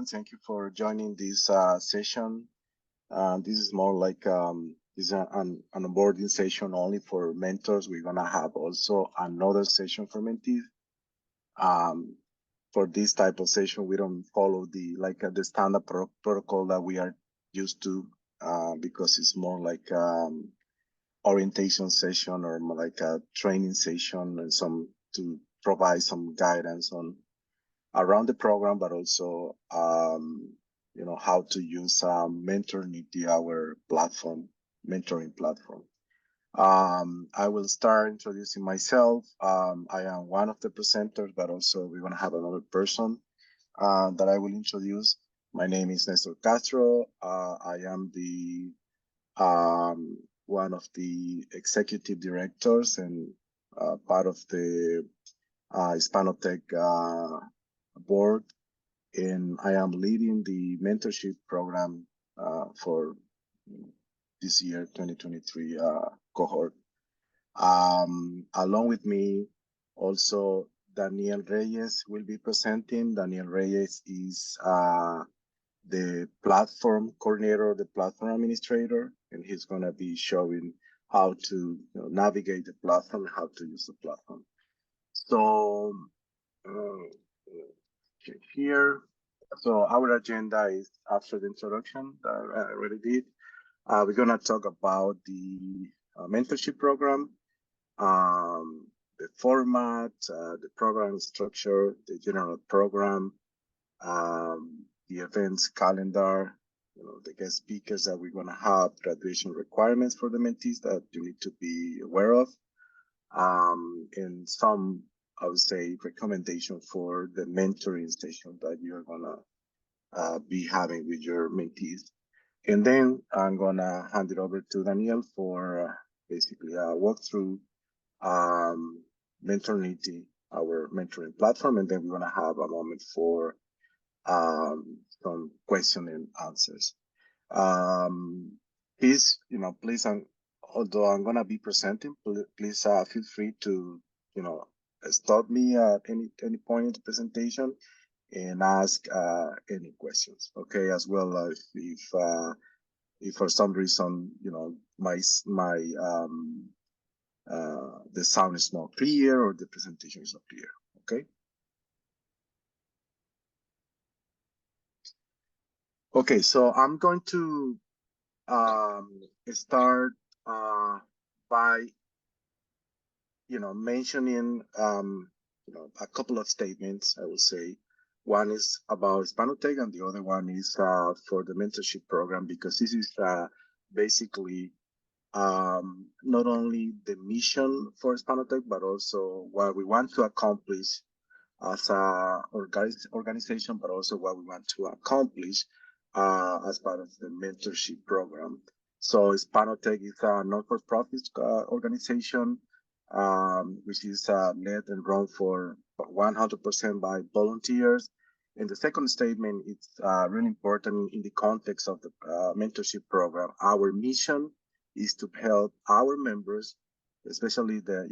everyone. Thank you for joining this session. This is more like is an onboarding session only for mentors. We're gonna have also another session for mentees. For this type of session, we don't follow the standard protocol that we are used to because it's more like orientation session or more like a training session and some to provide some guidance on around the program, but also, how to use Mentorship, our platform, mentoring platform. I will start introducing myself. I am one of the presenters, but also we're going to have another person that I will introduce. My name is Nestor Castro. I am the one of the executive directors and part of the Hispanotech board, and I am leading the mentorship program for this year 2023 cohort. Along with me, also Daniel Reyes will be presenting. Daniel Reyes is the platform coordinator, the platform administrator, and he's going to be showing how to navigate the platform, how to use the platform. So here, so our agenda is after the introduction that I already did. We're going to talk about the mentorship program, the format, the program structure, the general program, the events calendar, the guest speakers that we're going to have, graduation requirements for the mentees that you need to be aware of, and some, I would say, recommendation for the mentoring session that you're going to be having with your mentees. And then I'm going to hand it over to Daniel for basically a walkthrough Mentorship, our mentoring platform, and then we're going to have a moment for some question and answers. Please, although I'm going to be presenting, please feel free to, stop me at any point in the presentation and ask any questions. Okay, as well as if for some reason the sound is not clear or the presentation is not clear. Okay. Okay, so I'm going to start by mentioning a couple of statements. I will say one is about Hispanotech and the other one is for the mentorship program, because this is basically not only the mission for Hispanotech, but also what we want to accomplish as a organization, but also what we want to accomplish as part of the mentorship program. So Hispanotech is a not-for-profit organization, which is led and run for 100% by volunteers. And the second statement is really important in the context of the mentorship program. Our mission is to help our members, especially the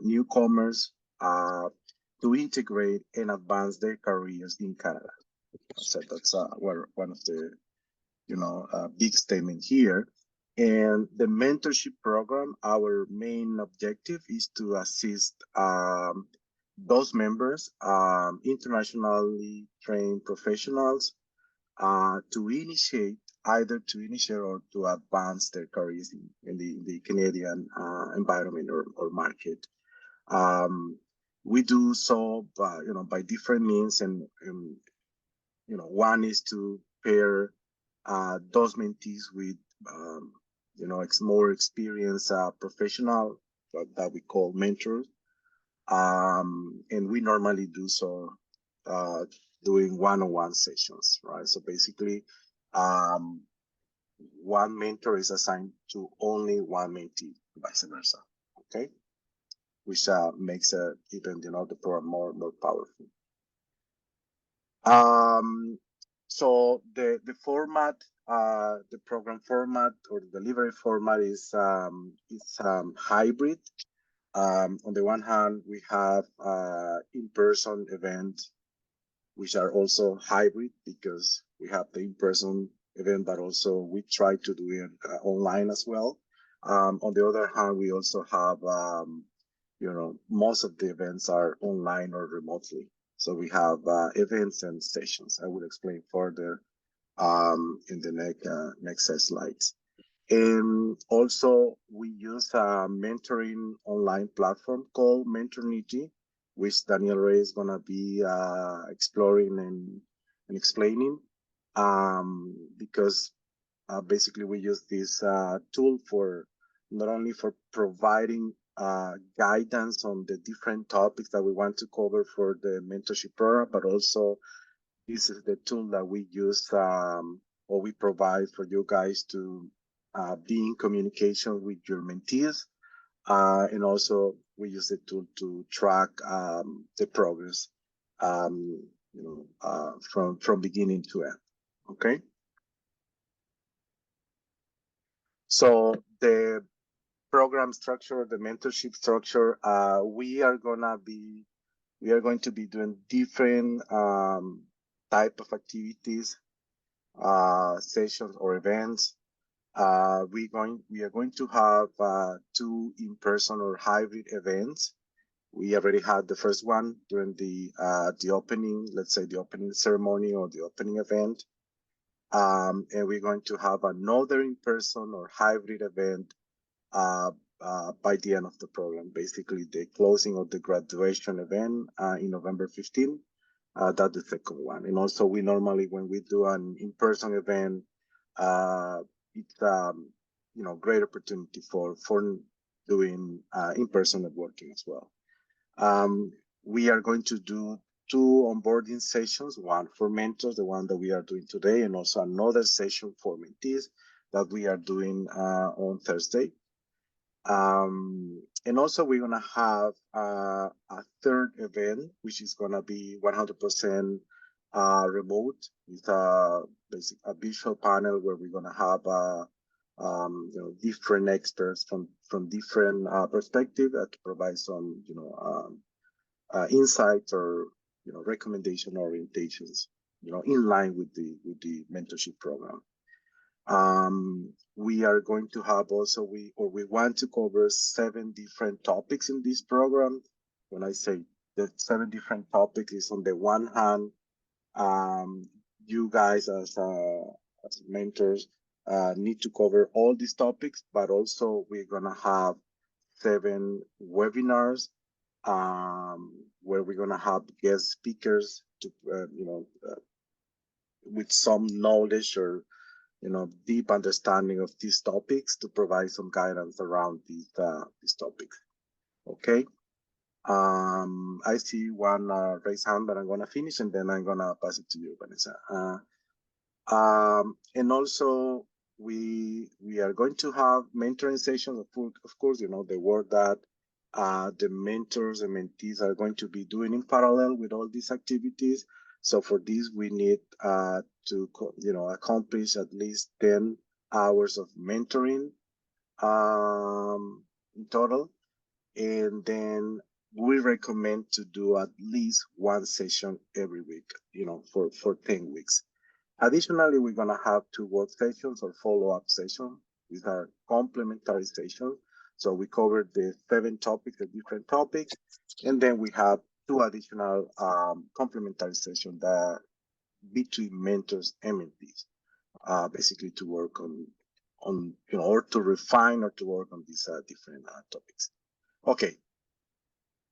newcomers, to integrate and advance their careers in Canada. So that's one of the big statement here. And the mentorship program, our main objective is to assist those members, internationally trained professionals, to initiate or to advance their careers in the Canadian environment or market. We do so by different means, and one is to pair those mentees with more experienced professional that we call mentors, and we normally do so doing one-on-one sessions, right? So basically, one mentor is assigned to only one mentee, vice versa. Okay, which makes even the program more powerful. So the format, the program format or the delivery format is hybrid. On the one hand, we have in-person event which are also hybrid because we have the in-person event, but also we try to do it online as well. On the other hand, we also have, most of the events are online or remotely. So we have events and sessions. I will explain further in the next slides. And also, we use a mentoring online platform called Mentorship, which Daniel Ray is going to be exploring and explaining, because basically we use this tool for not only for providing guidance on the different topics that we want to cover for the mentorship program, but also this is the tool that we use or we provide for you guys to be in communication with your mentees. And also we use the tool to track the progress from beginning to end. Okay. So the program structure, the mentorship structure, we are going to be doing different type of activities, sessions or events. We are going to have 2 in-person or hybrid events. We already had the first one during the opening, let's say the opening ceremony or the opening event. And we're going to have another in-person or hybrid event by the end of the program, basically the closing of the graduation event in November 15. That's the second one. And also we normally, when we do an in-person event, it's great opportunity for doing in-person networking as well. We are going to do 2 onboarding sessions, one for mentors, the one that we are doing today, and also another session for mentees that we are doing on Thursday. And also we're going to have a third event, which is going to be 100% remote. It's a visual panel where we're going to have different experts from different perspectives to provide some insights or recommendation orientations in line with the mentorship program. We are going to have also we want to cover 7 different topics in this program. When I say the 7 different topics, is on the one hand, you guys as mentors need to cover all these topics, but also we're gonna have 7 webinars where we're gonna have guest speakers to with some knowledge or deep understanding of these topics to provide some guidance around these topics. Okay. I see one raised hand, but I'm gonna finish and then I'm gonna pass it to you, Vanessa. And also we are going to have mentoring sessions. Of course, the work that the mentors and mentees are going to be doing in parallel with all these activities. So for this, we need to accomplish at least 10 hours of mentoring in total, and then we recommend to do at least 1 session every week, for 10 weeks. Additionally, we're going to have 2 work sessions or follow-up sessions. These are complementary sessions. So we covered the 7 topics, the different topics, and then we have 2 additional complementary sessions that between mentors and mentees, basically to work on or to refine or to work on these different topics. Okay,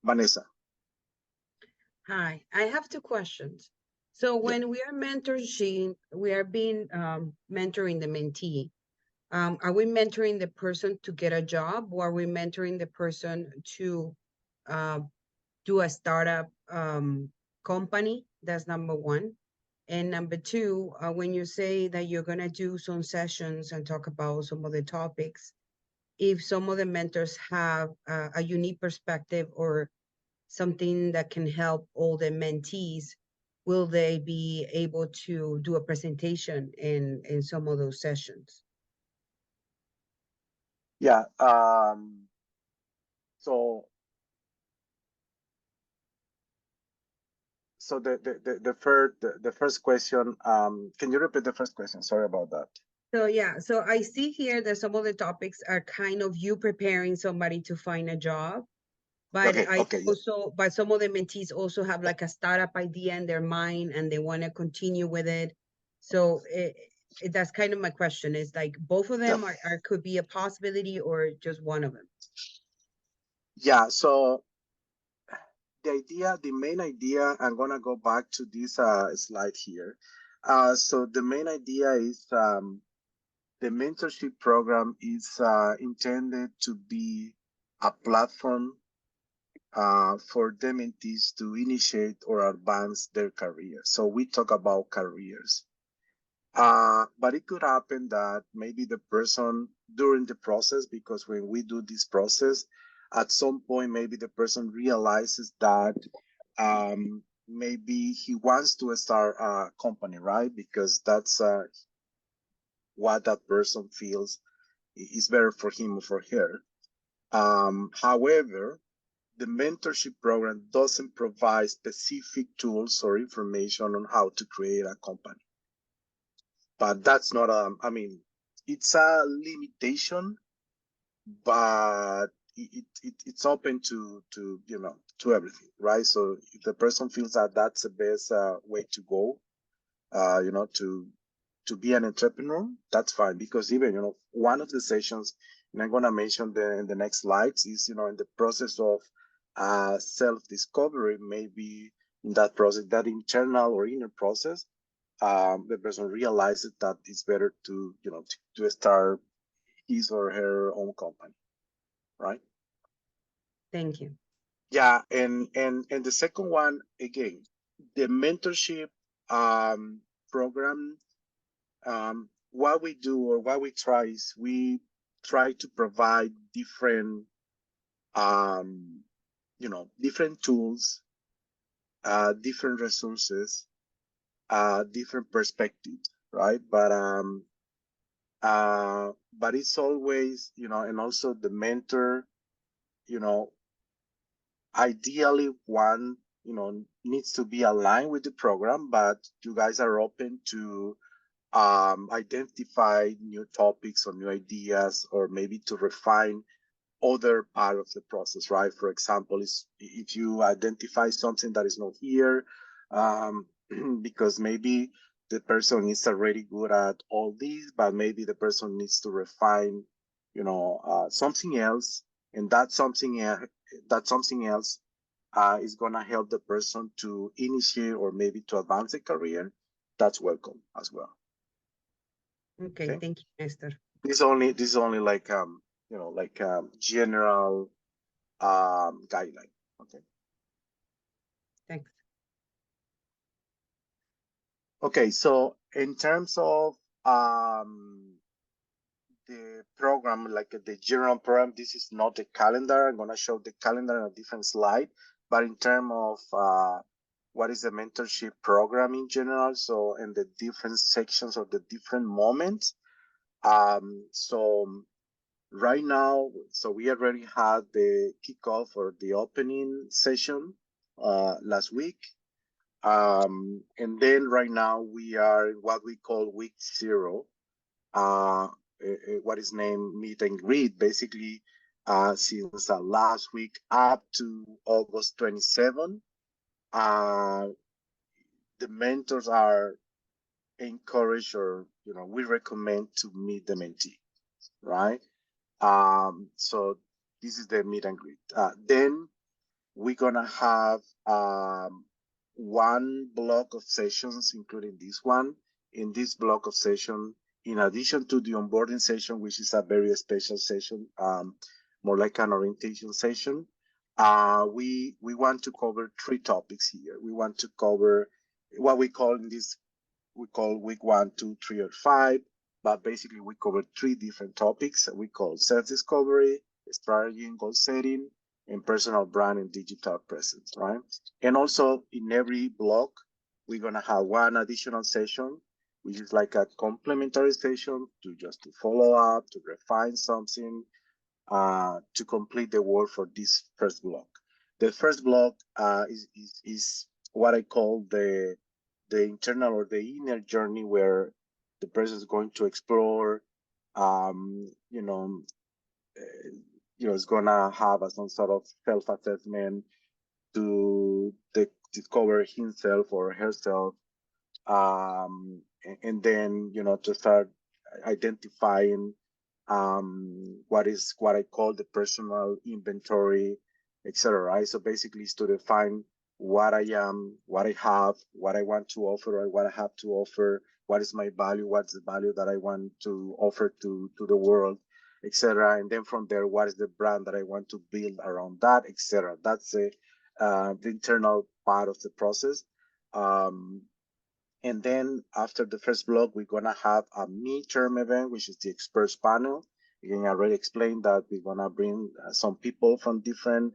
Vanessa. Hi, I have 2 questions. So when we are mentoring, we are being mentoring the mentee. Are we mentoring the person to get a job, or are we mentoring the person to do a startup company? That's number 1. And number 2, when you say that you're going to do some sessions and talk about some of the topics, if some of the mentors have a unique perspective or something that can help all the mentees, will they be able to do a presentation in some of those sessions? Yeah. So So the first question, can you repeat the first question? Sorry about that. So yeah, so I see here that some of the topics are kind of you preparing somebody to find a job, but Okay, I okay, yeah. also, but some of the mentees also have like a startup idea in their mind and they want to continue with it. So that's kind of my question is like both of Yeah. them are could be a possibility or just one of them. Yeah, so the main idea, I'm gonna go back to this slide here. So the main idea is the mentorship program is intended to be a platform for the mentees to initiate or advance their career. So we talk about careers. But it could happen that maybe the person during the process, because when we do this process, at some point, maybe the person realizes that maybe he wants to start a company, right? Because that's what that person feels is better for him or for her. However, the mentorship program doesn't provide specific tools or information on how to create a company. But that's not I mean, it's a limitation, but it's open to to everything, right? So if the person feels that that's the best way to go, to be an entrepreneur, that's fine. Because even one of the sessions, and I'm gonna mention in the next slides, is in the process of self discovery, maybe in that process, that internal or inner process, the person realizes that it's better to to start his or her own company, right? Thank you. Yeah, and the second one, again, the mentorship um, program. What we do or what we try is we try to provide different different tools, different resources, different perspectives, right? But it's always, and also the mentor, you know, ideally one, needs to be aligned with the program, but you guys are open to identify new topics or new ideas, or maybe to refine other part of the process, right? For example, is if you identify something that is not here, um, because maybe the person is already good at all these, but maybe the person needs to refine, something else, and that something else is gonna help the person to initiate or maybe to advance a career. That's welcome as well. Okay, Okay. thank you, Nestor. This is only like like general guideline. Okay. Thanks. Okay. So in terms of the program, like the general program, this is not the calendar. I'm gonna show the calendar in a different slide. But in terms of what is the mentorship program in general, so in the different sections or the different moments, so right now, so we already had the kickoff or the opening session last week. And then right now we are in what we call week zero, what is named meet and greet, basically since last week up to August 27. Uh, the mentors are encouraged, or we recommend to meet the mentee, right? So this is the meet and greet. Then we're gonna have one block of sessions, including this one. In this block of session, in addition to the onboarding session, which is a very special session, more like an orientation session, we want to cover three topics here. We want to cover what we call week 1, 2, 3, or 5, but basically we cover three different topics that we call self-discovery, strategy and goal setting, and personal brand and digital presence, right? And also in every block, we're gonna have one additional session, which is like a complementary session to follow up, to refine something, to complete the work for this first block. The first block is what I call the internal or the inner journey, where the person is going to explore, um, you know, is gonna have some sort of self-assessment to discover himself or herself, and then to start identifying what I call the personal inventory, etc. Right. So basically, it's to define what I am, what I have, what I want to offer, or what I have to offer. What is my value? What's the value that I want to offer to the world, etc. And then from there, what is the brand that I want to build around that, etc. That's the internal part of the process. Um, and then after the first block, we're gonna have a midterm event, which is the experts panel. Again, I already explained that we're gonna bring some people from different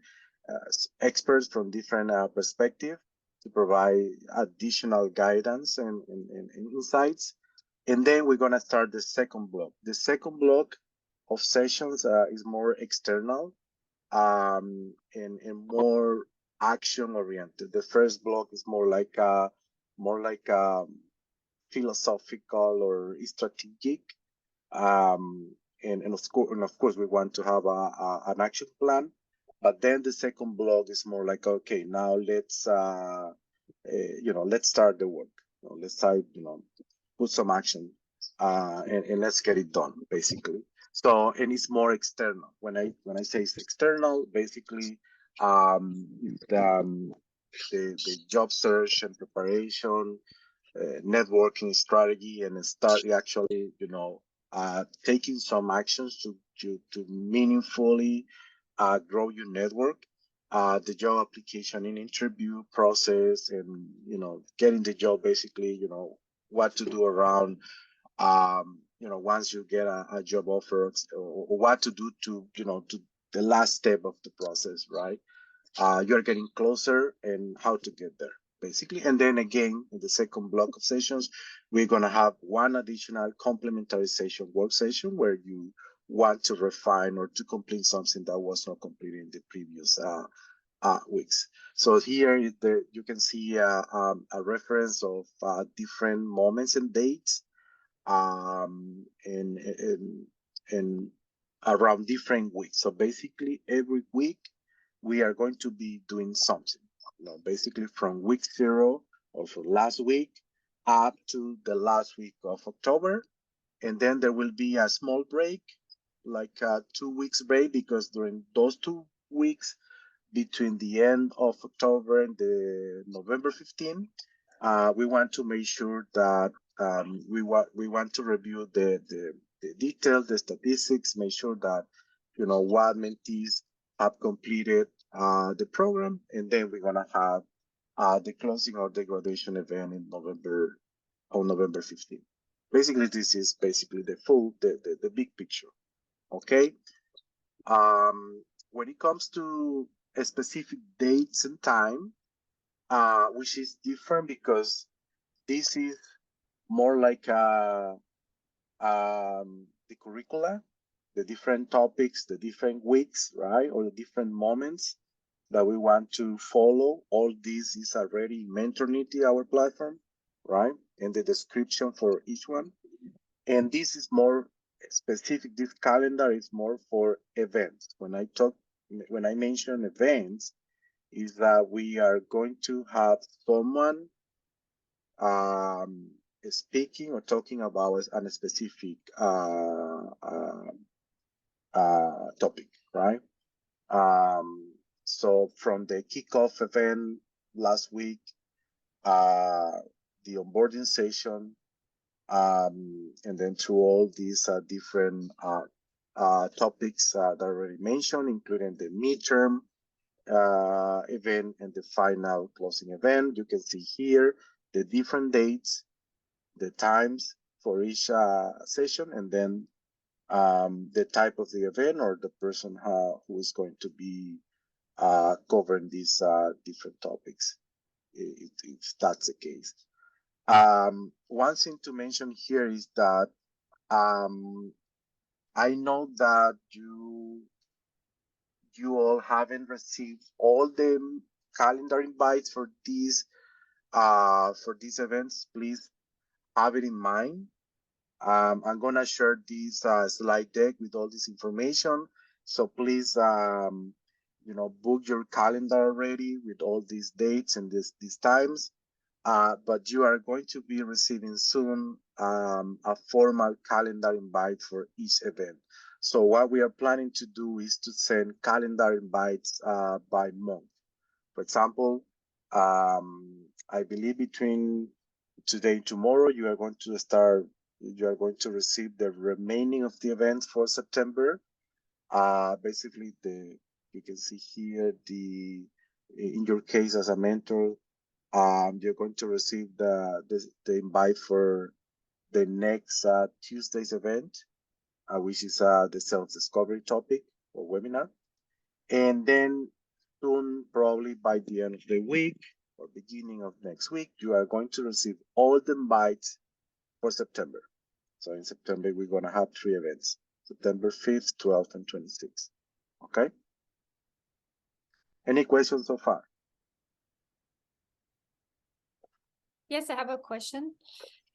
experts from different perspectives to provide additional guidance and insights. And then we're gonna start the second block. The second block of sessions is more external, and more action oriented. The first block is more like philosophical or strategic, and of course we want to have an action plan. But then the second block is more like, okay, now let's start the work. Let's start, put some action, and let's get it done, basically. So, and it's more external. When I say it's external, basically, the job search and preparation, networking strategy, and start actually, taking some actions to meaningfully grow your network, the job application and interview process, and getting the job, basically, what to do around, once you get a job offer, or what to do to the last step of the process, right? You're getting closer, and how to get there, basically. And then again, in the second block of sessions, we're going to have one additional complementary session, work session, where you want to refine or to complete something that was not completed in the previous weeks. So here you can see a reference of different moments and dates, in around different weeks. So basically, every week we are going to be doing something. Basically from week 0, or for last week, up to the last week of October, and then there will be a small break, like a 2 weeks break, because during those 2 weeks, between the end of October and the November 15, we want to make sure that we want to review the details, the statistics, make sure that what mentees have completed the program, and then we're gonna have the closing or the graduation event in November, on November 15th. Basically, this is basically the big picture. Okay. When it comes to specific dates and time, which is different, because this is more like the curricula, the different topics, the different weeks, right, or the different moments that we want to follow. All this is already Mentornity, our platform, right, and the description for each one. And this is more specific. This calendar is more for events. When I mention events, is that we are going to have someone um, speaking or talking about a specific topic, right? So from the kickoff event last week, uh, the onboarding session, and then through all these different topics that I already mentioned, including the midterm event and the final closing event. You can see here the different dates, the times for each session, and then the type of the event, or the person who is going to be covering these different topics, if that's the case. One thing to mention here is that um, I know that you all haven't received all the calendar invites for these for these events, please have it in mind. I'm gonna share this slide deck with all this information. So please, book your calendar already with all these dates and these times. But you are going to be receiving soon a formal calendar invite for each event. So what we are planning to do is to send calendar invites by month. For example, I believe between today and tomorrow, you are going to receive the remaining of the events for September. Basically, you can see here in your case as a mentor, you're going to receive the invite for the next Tuesday's event, which is the self-discovery topic or webinar. And then soon, probably by the end of the week or beginning of next week, you are going to receive all the invites for September. So in September, we're going to have 3 events, September 5th, 12th, and 26th. Okay? Any questions so far? Yes, I have a question.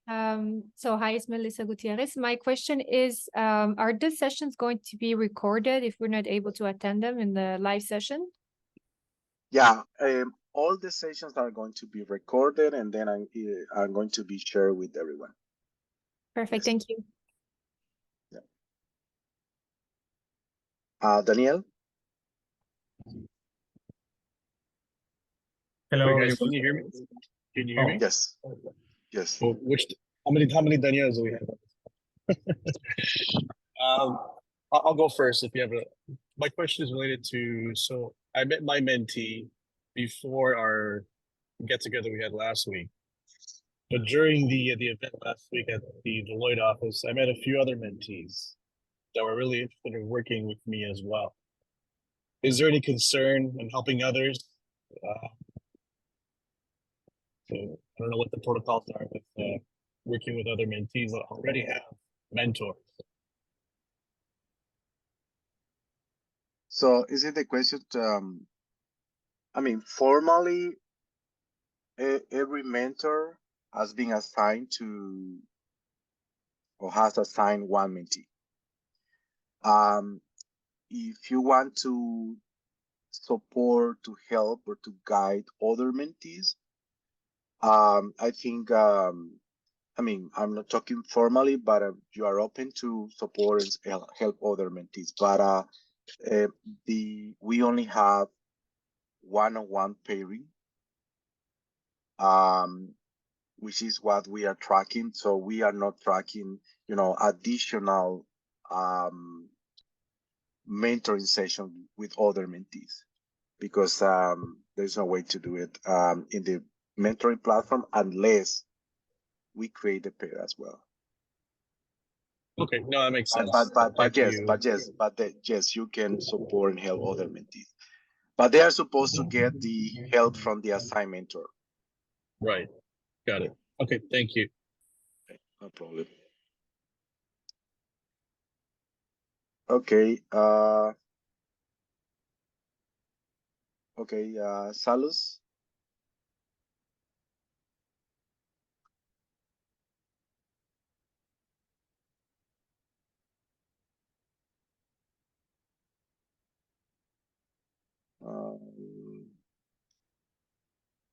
So hi, it's Melissa Gutierrez. My question is, are the sessions going to be recorded if we're not able to attend them in the live session? Yeah, all the sessions are going to be recorded and then are going to be shared with everyone. Perfect, Yes. thank you. Yeah. Daniel? Hello, guys. Can you hear me? Can you hear me? Yes. Yes. Well, how many Daniels do we have? I'll go first if you have my question is related to, so I met my mentee before our get together we had last week. But during the event last week at the Deloitte office, I met a few other mentees that were really interested in working with me as well. Is there any concern in helping others? So I don't know what the protocols are with working with other mentees that already have mentors. So is it the question, formally, every mentor has been assigned to, or has assigned one mentee. If you want to support, to help, or to guide other mentees, I think, I'm not talking formally, but you are open to support and help other mentees. But we only have one-on-one pairing, which is what we are tracking. So we are not tracking, additional mentoring session with other mentees, because there's no way to do it in the mentoring platform unless we create a pair as well. Okay, no, that makes sense. Yes, you can support and help other mentees, but they are supposed to get the help from the assigned mentor. Right, got it. Okay, thank you. Okay, no problem. Okay, Salus.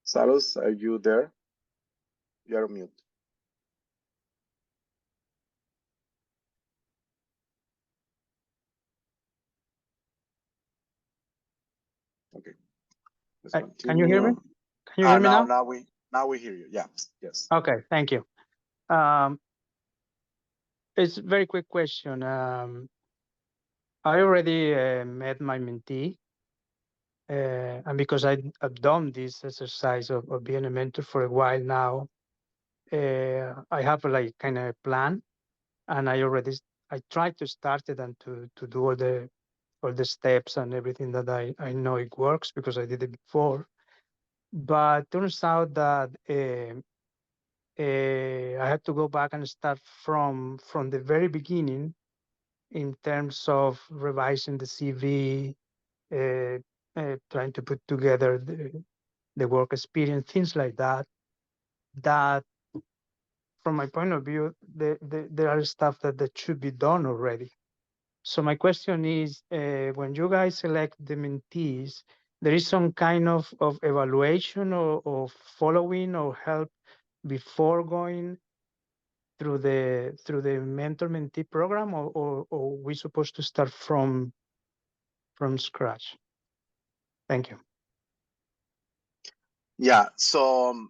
Salus, are you there? You're on mute. Okay. Can you hear me? Can you hear me now? Now we hear you. Yeah. Yes. Okay. Thank you. It's a very quick question. I already met my mentee, and because I've done this exercise of being a mentor for a while now, I have like kind of a plan, and I tried to start it and to do all the steps and everything that I know it works because I did it before. But turns out that I had to go back and start from the very beginning in terms of revising the CV, trying to put together the work experience, things like that. that, from my point of view, there are stuff that should be done already. So my question is, when you guys select the mentees, there is some kind of evaluation or following or help before going through the mentor-mentee program, or we supposed to start from scratch? Thank you. Yeah. So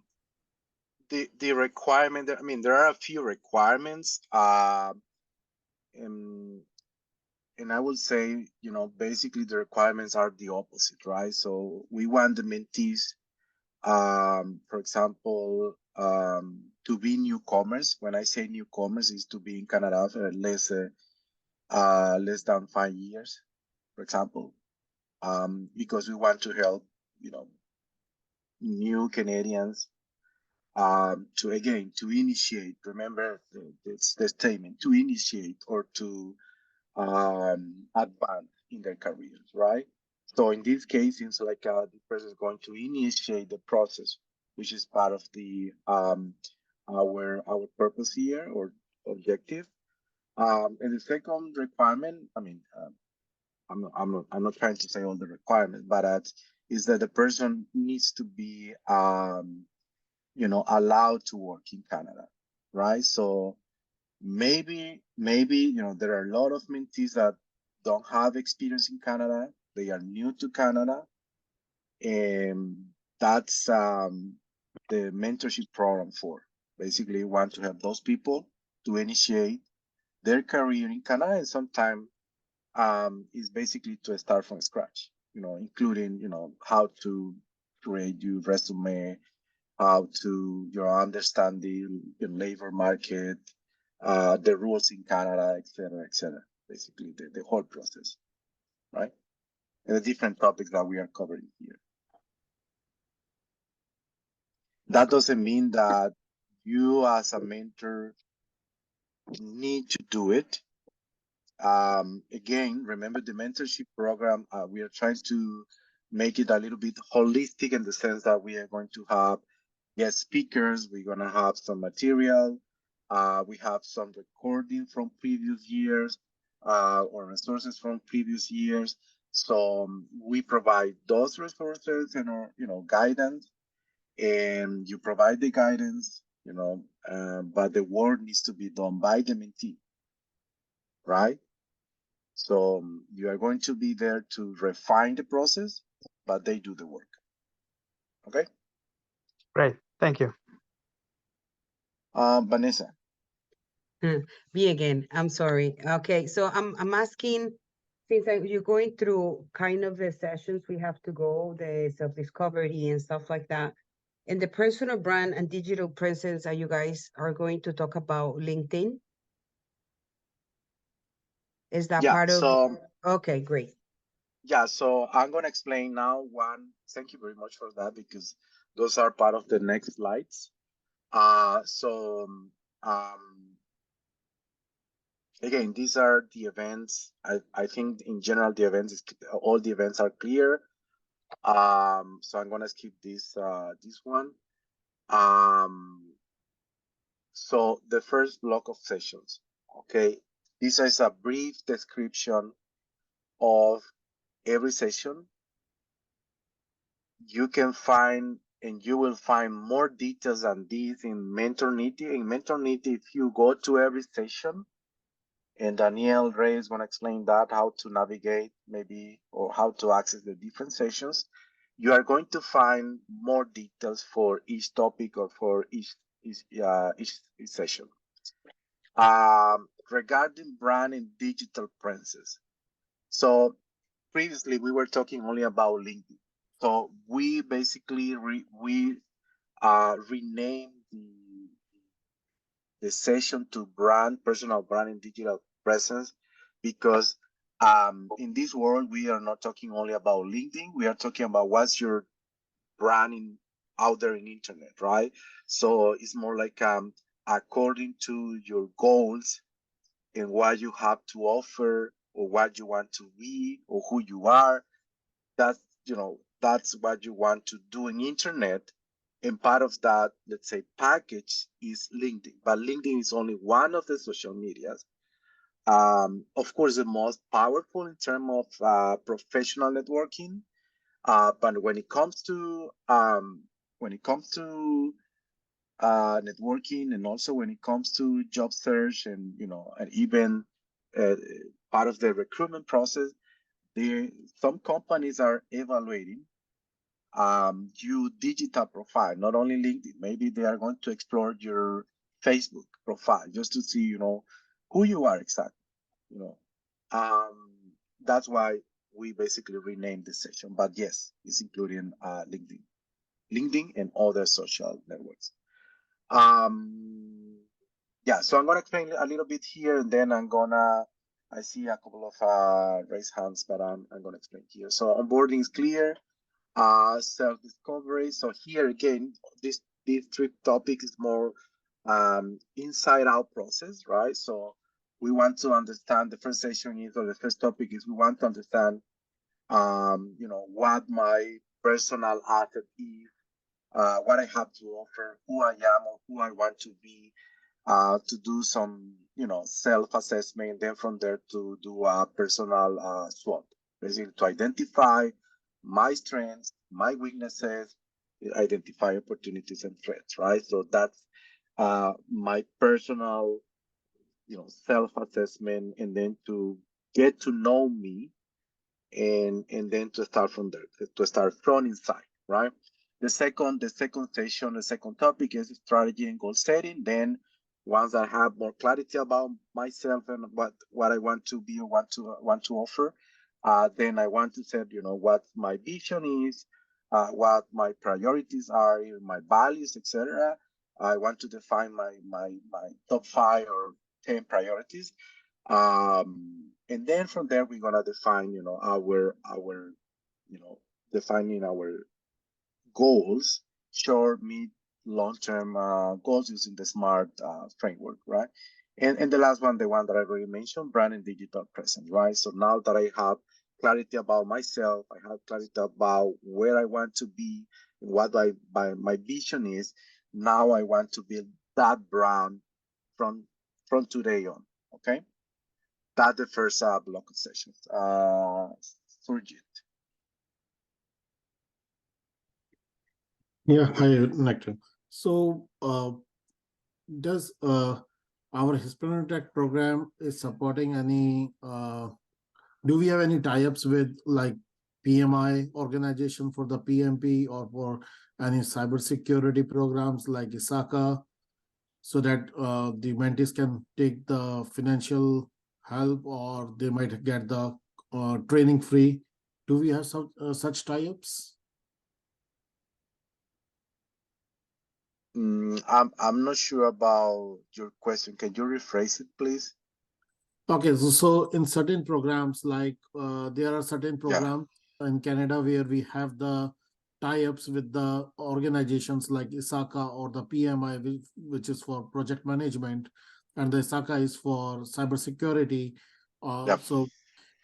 the requirement. I mean, there are a few requirements. And I would say, basically the requirements are the opposite, right? So we want the mentees, for example, to be newcomers. When I say newcomers, is to be in Canada for less than 5 years, for example, because we want to help, new Canadians to initiate. Remember the statement, to initiate or to advance in their careers, right? So in this case, it's like the person is going to initiate the process, which is part of the our purpose here or objective. And the second requirement, I mean, I'm not trying to say all the requirements, but is that the person needs to be allowed to work in Canada, right? So maybe there are a lot of mentees that don't have experience in Canada. They are new to Canada, and that's the mentorship program for. Basically, we want to help those people to initiate their career in Canada, and sometimes is basically to start from scratch. Including how to create your resume, how to understand the labor market, the rules in Canada, etc., etc. Basically, the whole process, right? And the different topics that we are covering here. That doesn't mean that you as a mentor need to do it. Again, remember the mentorship program, we are trying to make it a little bit holistic in the sense that we are going to have guest speakers, we're going to have some material, we have some recording from previous years, or resources from previous years. So we provide those resources and guidance, and you provide the guidance, but the work needs to be done by the mentee, right? So you are going to be there to refine the process, but they do the work. Okay. Great. Thank you. Vanessa. Me again. I'm sorry. Okay, so I'm asking, since you're going through kind of the sessions we have to go, the self-discovery and stuff like that, and the personal brand and digital presence that you guys are going to talk about LinkedIn. Is that part of? So okay, great. Yeah, so I'm going to explain now one. Thank you very much for that, because those are part of the next slides. Again, these are the events. I think in general, all the events are clear. So I'm going to skip this one. So the first block of sessions, okay, this is a brief description of every session. You can find, and you will find more details than this in Mentorship. In Mentorship, if you go to every session, and Daniel Ray is going to explain that, how to navigate maybe, or how to access the different sessions, you are going to find more details for each topic or for each session. Regarding brand and digital presence. So previously we were talking only about LinkedIn. So we basically renamed the session to personal brand and digital presence, because in this world we are not talking only about LinkedIn. We are talking about what's your branding out there in internet, right? So it's more like according to your goals and what you have to offer, or what you want to be, or who you are. That's what you want to do in internet. And part of that, let's say, package is LinkedIn. But LinkedIn is only one of the social medias. Of course, the most powerful in terms of professional networking. But when it comes to networking, and also when it comes to job search, and and even uh, part of the recruitment process, some companies are evaluating your digital profile, not only LinkedIn. Maybe they are going to explore your Facebook profile just to see, who you are exactly. You know, um, that's why we basically renamed the session. But yes, it's including LinkedIn and other social networks. Um, yeah, so I'm gonna explain a little bit here, and then I see a couple of raised hands, but I'm gonna explain here. So onboarding is clear. Self-discovery. So here again, this three topic is more inside out process, right? So we want to understand, the first session is, or the first topic is, we want to understand what my personal asset is, what I have to offer, who I am or who I want to be, to do some, self-assessment, then from there to do a personal SWOT, basically to identify my strengths, my weaknesses, identify opportunities and threats, right? So that's my personal, self-assessment, and then to get to know me, and then to start from there, to start from inside, right? The second session, the second topic is strategy and goal setting. Then once I have more clarity about myself and what I want to be or want to offer, then I want to set, what my vision is, what my priorities are, my values, etc. I want to define my top 5 or 10 priorities, and then from there we're gonna define, our defining our goals, short, mid, long-term goals, using the SMART framework, right? And the last one, the one that I already mentioned, brand and digital presence, right? So now that I have clarity about myself, I have clarity about where I want to be and what my vision is. Now I want to build that brand from today on. Okay, that's the first block of sessions. Surjit. Yeah, hi, Nectar. So, does our Hispanotech program is supporting any? Do we have any tie-ups with like PMI organization for the PMP, or for any cybersecurity programs like ISACA, so that the mentees can take the financial help, or they might get the training free? Do we have some such tie-ups? I'm not sure about your question. Can you rephrase it, please? Okay, so in certain programs, like there are certain Yeah. programs in Canada where we have the tie-ups with the organizations like ISACA or the PMI, which is for project management, and the ISACA is for cybersecurity. Yep. So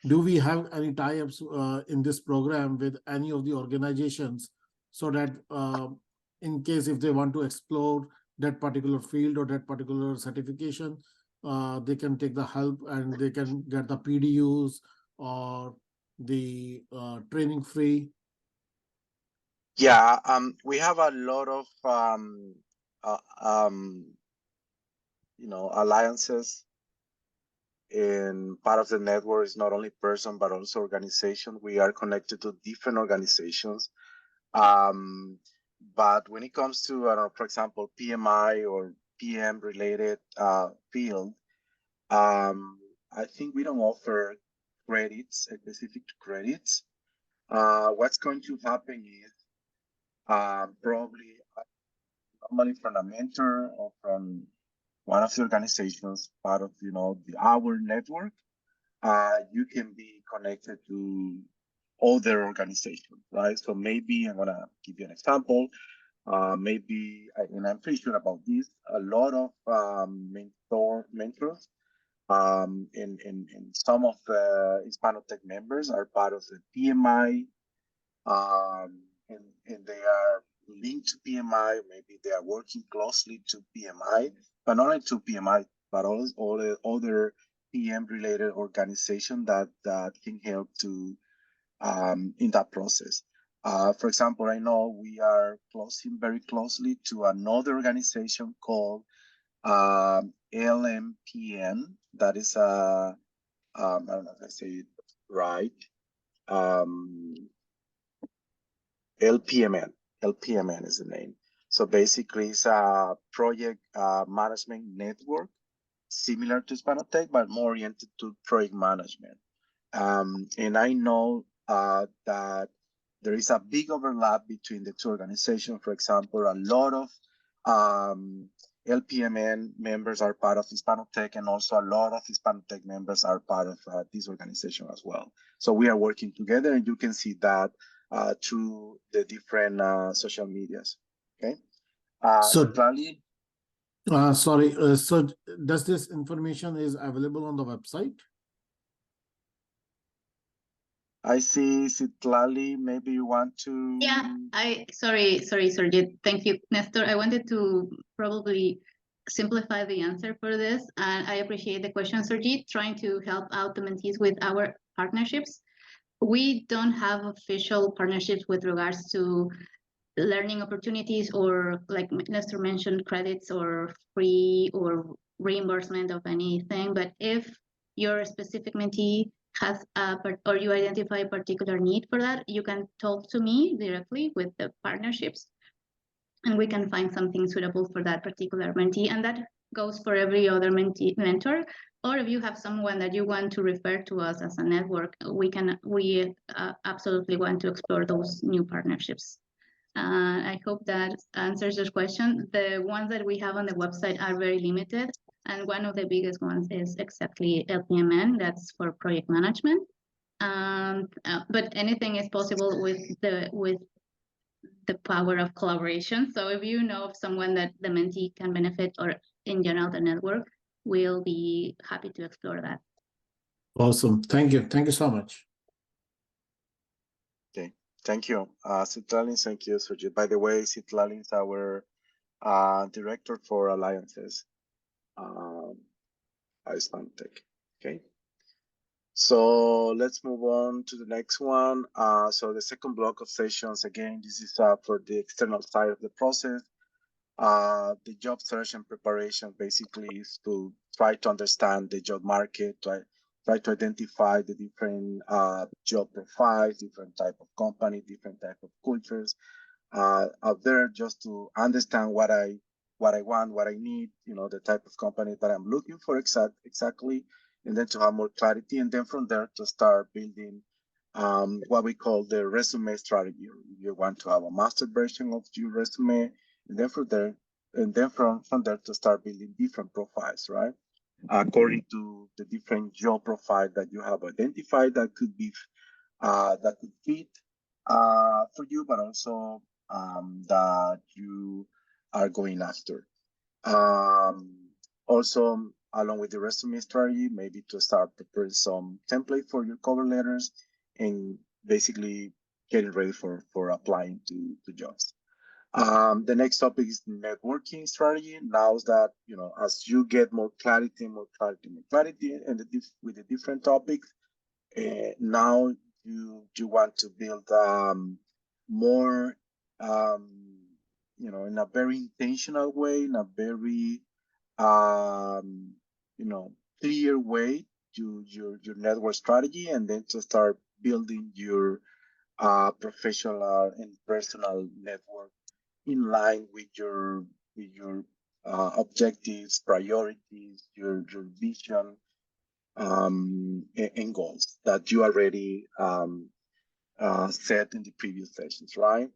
do we have any tie-ups in this program with any of the organizations, so that in case if they want to explore that particular field or that particular certification, they can take the help and they can get the PDUs or the training free? Yeah. We have a lot of uh, um, alliances. And part of the network is not only person but also organization. We are connected to different organizations. But when it comes to, I don't know, for example, PMI or PM related field, I think we don't offer credits, specific credits. What's going to happen is, probably, normally from a mentor or from one of the organizations, part of our network, you can be connected to other organizations, right? So maybe I'm gonna give you an example. And I'm pretty sure about this. A lot of mentors, and some of the Hispanotech members are part of the PMI, and they are linked to PMI. Maybe they are working closely to PMI, but not only to PMI, but also all the other PM-related organization that can help to in that process. For example, I know we are very closely to another organization called LMPN. That is I don't know if I say it right. LPMN. LPMN is the name. So basically, it's a project management network similar to Hispanotech, but more oriented to project management. And I know that there is a big overlap between the two organizations. For example, a lot of LPMN members are part of Hispanotech, and also a lot of Hispanotech members are part of this organization as well. So we are working together, and you can see that through the different social medias. Okay. So- Citlali? Sorry, so does this information is available on the website? I see Citlali, maybe you want to... Yeah, sorry, Sergey. Thank you, Nestor. I wanted to probably simplify the answer for this, and I appreciate the question, Sergey, trying to help out the mentees with our partnerships. We don't have official partnerships with regards to learning opportunities, or like Nestor mentioned, credits or free or reimbursement of anything. But if your specific mentee has or you identify a particular need for that, you can talk to me directly with the partnerships, and we can find something suitable for that particular mentee. And that goes for every other mentor. Or if you have someone that you want to refer to us as a network, we absolutely want to explore those new partnerships. I hope that answers your question. The ones that we have on the website are very limited, and one of the biggest ones is exactly LPMN. That's for project management. But anything is possible with the power of collaboration. So if you know of someone that the mentee can benefit, or in general the network, we'll be happy to explore that. Awesome. Thank you. Thank you so much. Okay, thank you. Citlali, thank you, Sergey. By the way, Citlali is our director for alliances at Hispanotech. Okay. So let's move on to the next one. So the second block of sessions, again, this is for the external side of the process. The job search and preparation basically is to try to understand the job market, try to identify the different job profiles, different type of company, different type of cultures out there, just to understand what I want, what I need, the type of company that I'm looking for exactly, and then to have more clarity, and then from there to start building what we call the resume strategy. You want to have a master version of your resume, and then from there, from there to start building different profiles, right? According to the different job profile that you have identified that could be that could fit for you, but also that you are going after. Also, along with the resume strategy, maybe to start preparing some template for your cover letters and basically getting ready for applying to jobs. The next topic is networking strategy. Now that, as you get more clarity, and with the different topics, now you want to build more, in a very intentional way, in a very, clear way, your network strategy, and then to start building your professional and personal network in line with your objectives, priorities, your vision, and goals that you already set in the previous sessions, right?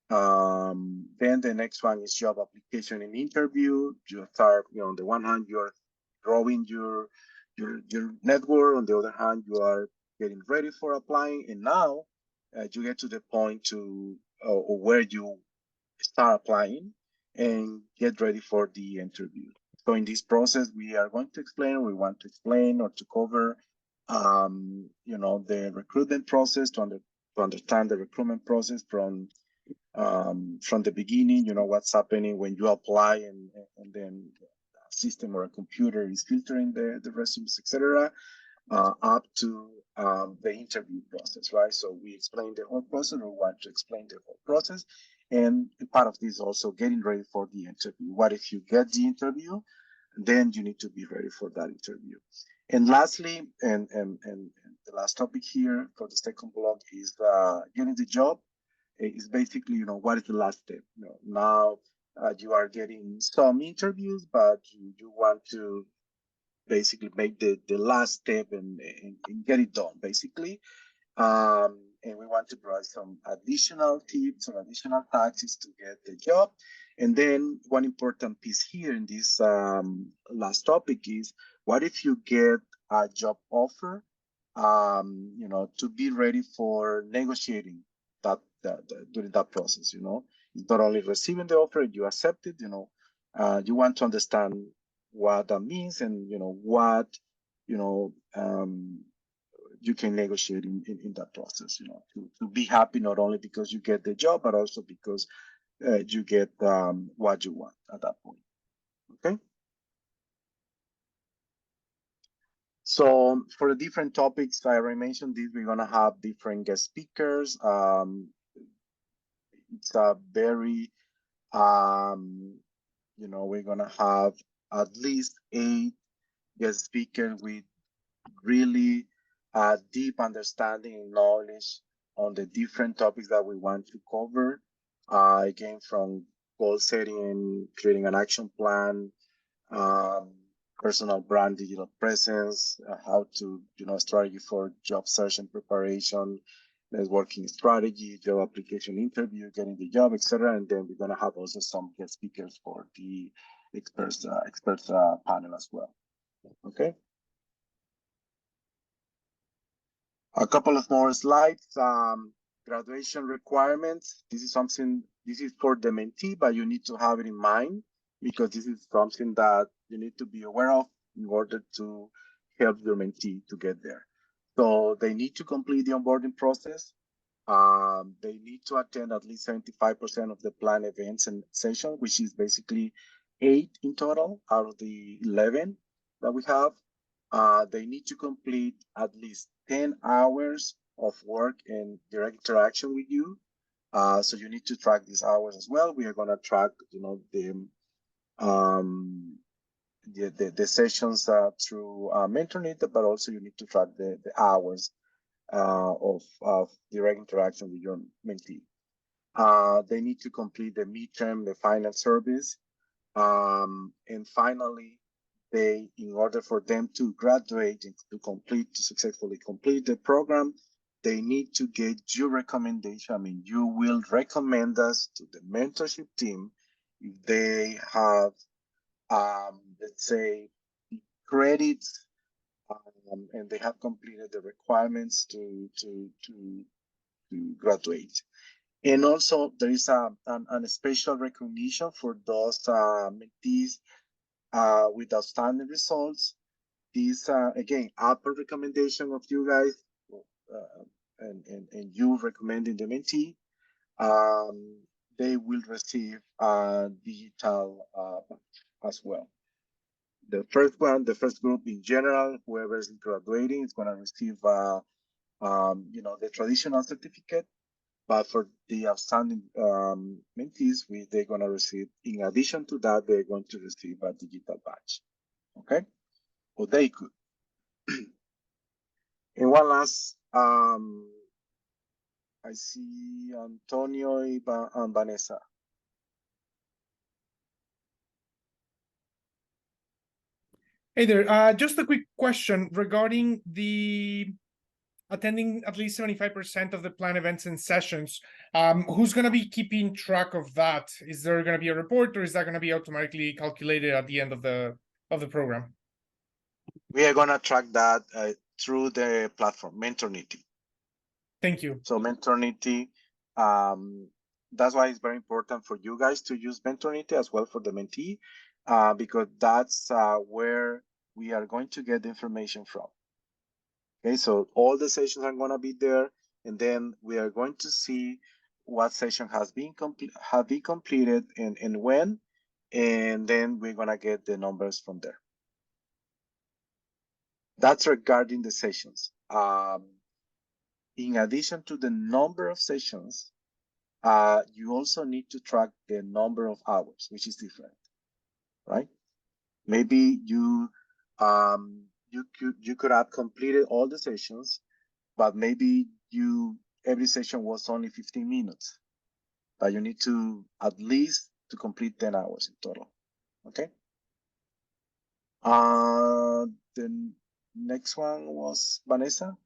Then the next one is job application and interview. You start, on the one hand, you're growing your network. On the other hand, you are getting ready for applying. And now you get to the point where you start applying and get ready for the interview. So in this process, we want to explain or to cover, the recruitment process, to understand the recruitment process from from the beginning, what's happening when you apply, and then a system or a computer is filtering the resumes, etc., up to the interview process, right? So we explain the whole process, or want to explain the whole process. And part of this also getting ready for the interview. What if you get the interview? Then you need to be ready for that interview. And lastly, and the last topic here for the second block is getting the job. Is basically, what is the last step? Now you are getting some interviews, but you want to basically make the last step and get it done, basically. And we want to provide some additional tips or additional tactics to get the job. And then one important piece here in this last topic is, what if you get a job offer, to be ready for negotiating that during that process. It's not only receiving the offer, you accept it, you want to understand what that means, and what you can negotiate in that process, to be happy, not only because you get the job, but also because you get what you want at that point. Okay. So for the different topics, I already mentioned this, we're gonna have different guest speakers. It's a very, we're gonna have at least 8 guest speakers with really deep understanding and knowledge on the different topics that we want to cover. Again, from goal setting, creating an action plan, personal brand, digital presence, how to, strategy for job search and preparation, networking strategy, job application interview, getting the job, etc. And then we're gonna have also some guest speakers for the experts panel as well. Okay. A couple of more slides. Graduation requirements. This is for the mentee, but you need to have it in mind, because this is something that you need to be aware of in order to help your mentee to get there. So they need to complete the onboarding process. They need to attend at least 75% of the planned events and sessions, which is basically 8 in total out of the 11 that we have. They need to complete at least 10 hours of work and direct interaction with you. So you need to track these hours as well. We are going to track, the sessions through Mentorship, but also you need to track the hours of direct interaction with your mentee. They need to complete the midterm, the final service. And finally, in order for them to graduate and to successfully complete the program, they need to get your recommendation. I mean, you will recommend us to the mentorship team if they have, let's say, credits, and they have completed the requirements to graduate. And also, there is a special recognition for those mentees with outstanding results. These, again, upper recommendation of you guys, and you recommending the mentee, they will receive digital as well. The first group in general, whoever is graduating is going to receive, the traditional certificate. But for the outstanding mentees, they're going to receive, in addition to that, they're going to receive a digital badge. Okay? Or they could. And one last, I see Antonio and Vanessa. Hey there, just a quick question regarding the attending at least 75% of the planned events and sessions. Who's going to be keeping track of that? Is there going to be a report, or is that going to be automatically calculated at the end of the program? We are going to track that through the platform, Mentorship. Thank you. So Mentorship, that's why it's very important for you guys to use Mentorship as well for the mentee, because that's where we are going to get the information from. Okay, so all the sessions are going to be there, and then we are going to see what session has been completed and when, and then we're gonna get the numbers from there. That's regarding the sessions. In addition to the number of sessions, you also need to track the number of hours, which is different, right? Maybe you could have completed all the sessions, but maybe every session was only 15 minutes, but you need to at least to complete 10 hours in total. Okay. The next one was Vanessa.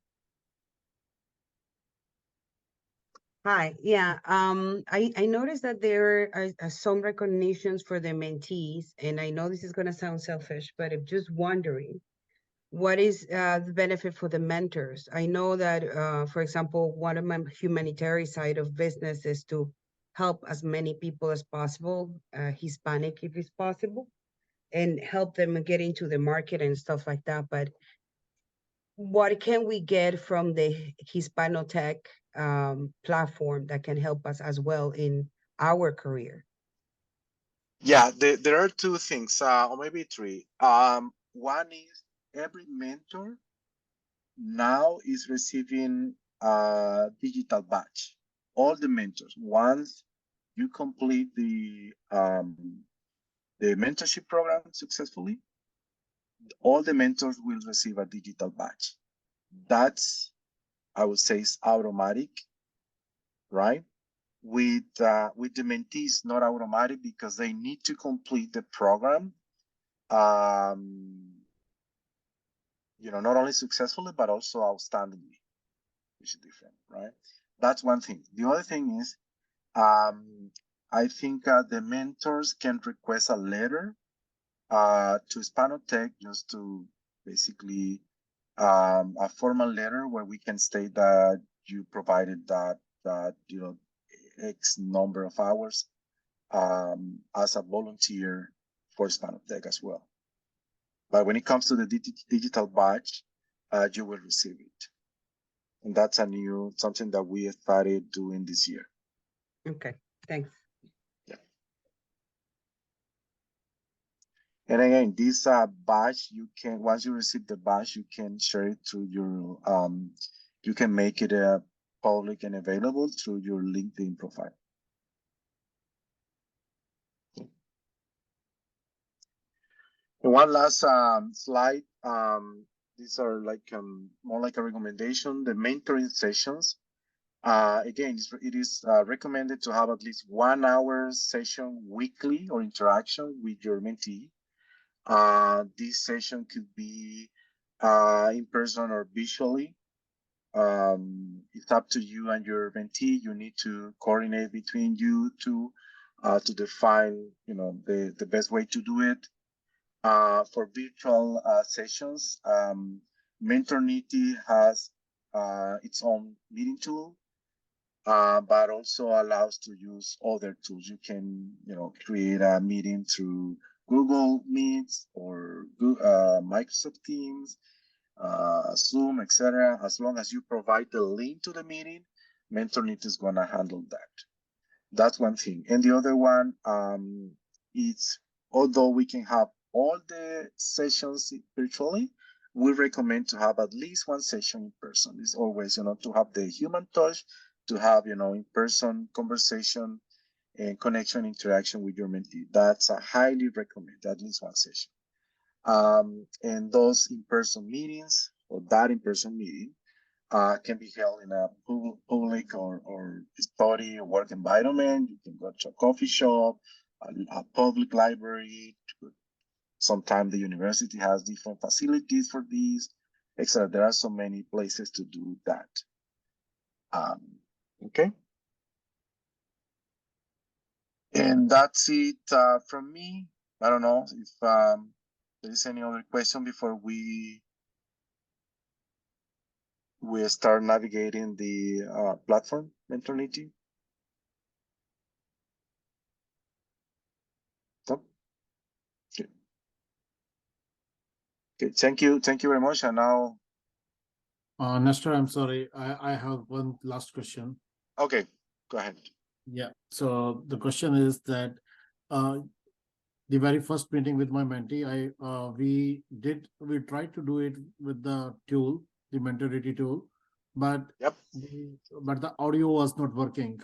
Hi, yeah, I noticed that there are some recognitions for the mentees, and I know this is gonna sound selfish, but I'm just wondering, what is the benefit for the mentors? I know that, for example, one of my humanitarian side of business is to help as many people as possible, Hispanic if it's possible, and help them get into the market and stuff like that. But what can we get from the Hispanotech platform that can help us as well in our career? Yeah, there are two things, or maybe three. One is every mentor now is receiving a digital badge. All the mentors, once you complete the mentorship program successfully, all the mentors will receive a digital badge. That's, I would say, is automatic, right? With the mentees, not automatic because they need to complete the program, not only successfully but also outstandingly, which is different, right? That's one thing. The other thing is, I think the mentors can request a letter to Hispanotech just to basically a formal letter where we can state that you provided that X number of hours as a volunteer for Hispanotech as well. But when it comes to the digital badge, you will receive it. And that's something that we started doing this year. Okay, thanks. Yeah. And again, this badge, once you receive the badge, you can share it through your, you can make it public and available through your LinkedIn profile. And one last slide. These are like more like a recommendation. The mentoring sessions. Again, it is recommended to have at least 1 hour session weekly or interaction with your mentee. This session could be in person or visually. It's up to you and your mentee. You need to coordinate between you two to define, the best way to do it. For virtual sessions, Mentornity has its own meeting tool, but also allows to use other tools. You can, create a meeting through Google Meets or Microsoft Teams, Zoom, etc. As long as you provide the link to the meeting, Mentornity is gonna handle that. That's one thing. And the other one, is although we can have all the sessions virtually, we recommend to have at least one session in person. It's always, to have the human touch, to have, in-person conversation and connection, interaction with your mentee. That's a highly recommend, at least one session. And those in-person meetings or that in-person meeting can be held in a public or study or work environment. You can go to a coffee shop, a public library. Sometimes the university has different facilities for these, etc. There are so many places to do that. Okay. And that's it from me. I don't know if there is any other question before we start navigating the platform, Mentornity. So, okay. Okay, thank you very much. And now, Nestor, I'm sorry, I have one last question. okay. Go ahead. Yeah. So the question is that the very first meeting with my mentee, we tried to do it with the tool, the Mentority tool, but Yep. the audio was not working.